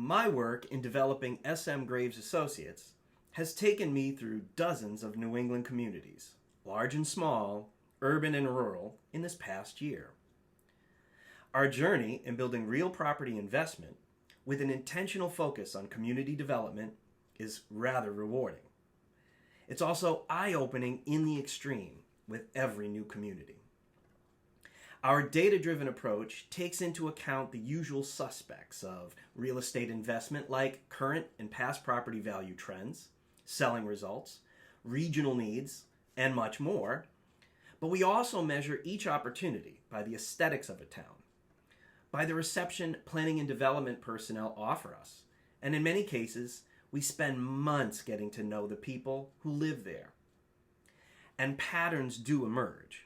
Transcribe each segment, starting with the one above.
My work in developing S.M. Graves Associates has taken me through dozens of New England communities, large and small, urban and rural, in this past year. Our journey in building real property investment with an intentional focus on community development is rather rewarding. It's also eye-opening in the extreme with every new community. Our data-driven approach takes into account the usual suspects of real estate investment like current and past property value trends, selling results, regional needs, and much more. But we also measure each opportunity by the aesthetics of a town, by the reception planning and development personnel offer us, and in many cases, we spend months getting to know the people who live there. And patterns do emerge.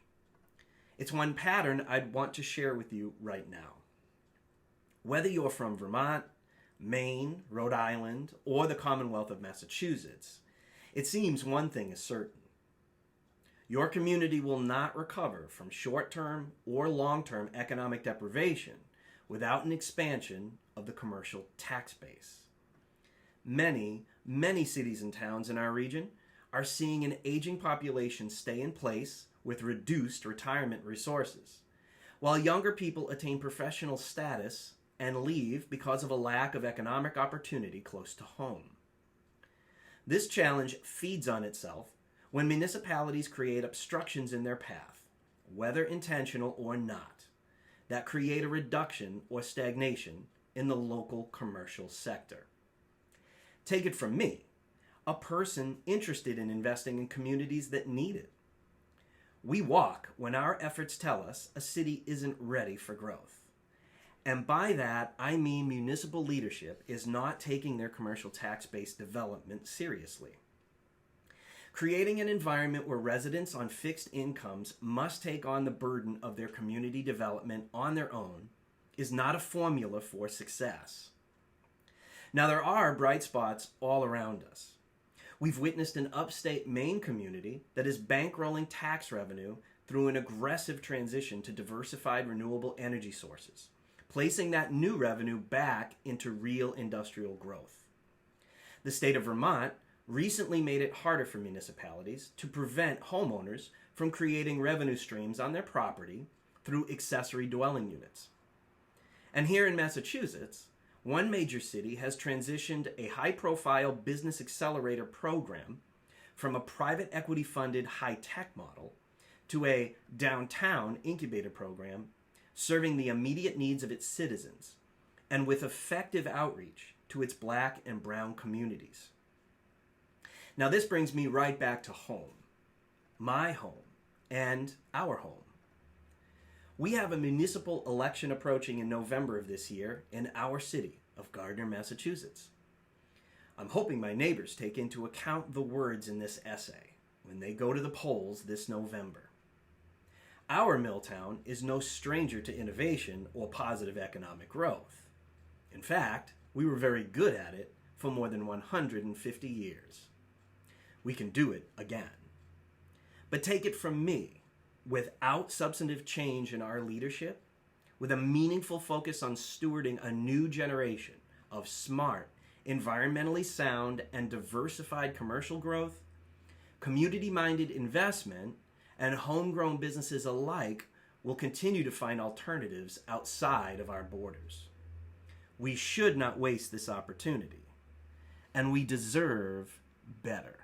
It's one pattern I'd want to share with you right now. Whether you're from Vermont, Maine, Rhode Island, or the Commonwealth of Massachusetts, it seems one thing is certain. Your community will not recover from short-term or long-term economic deprivation without an expansion of the commercial tax base. Many cities and towns in our region are seeing an aging population stay in place with reduced retirement resources, while younger people attain professional status and leave because of a lack of economic opportunity close to home. This challenge feeds on itself when municipalities create obstructions in their path, whether intentional or not, that create a reduction or stagnation in the local commercial sector. Take it from me, a person interested in investing in communities that need it. We walk when our efforts tell us a city isn't ready for growth. And by that, I mean municipal leadership is not taking their commercial tax-based development seriously. Creating an environment where residents on fixed incomes must take on the burden of their community development on their own is not a formula for success. Now, there are bright spots all around us. We've witnessed an upstate Maine community that is bankrolling tax revenue through an aggressive transition to diversified renewable energy sources, placing that new revenue back into real industrial growth. The state of Vermont recently made it harder for municipalities to prevent homeowners from creating revenue streams on their property through accessory dwelling units. And here in Massachusetts, one major city has transitioned a high-profile business accelerator program from a private equity-funded high-tech model to a downtown incubator program serving the immediate needs of its citizens and with effective outreach to its Black and brown communities. Now this brings me right back to home, my home, and our home. We have a municipal election approaching in November of this year in our city of Gardner, Massachusetts. I'm hoping my neighbors take into account the words in this essay when they go to the polls this November. Our Milltown is no stranger to innovation or positive economic growth. In fact, we were very good at it for more than 150 years. We can do it again. But take it from me, without substantive change in our leadership, with a meaningful focus on stewarding a new generation of smart, environmentally sound, and diversified commercial growth, community-minded investment, and homegrown businesses alike will continue to find alternatives outside of our borders. We should not waste this opportunity, and we deserve better.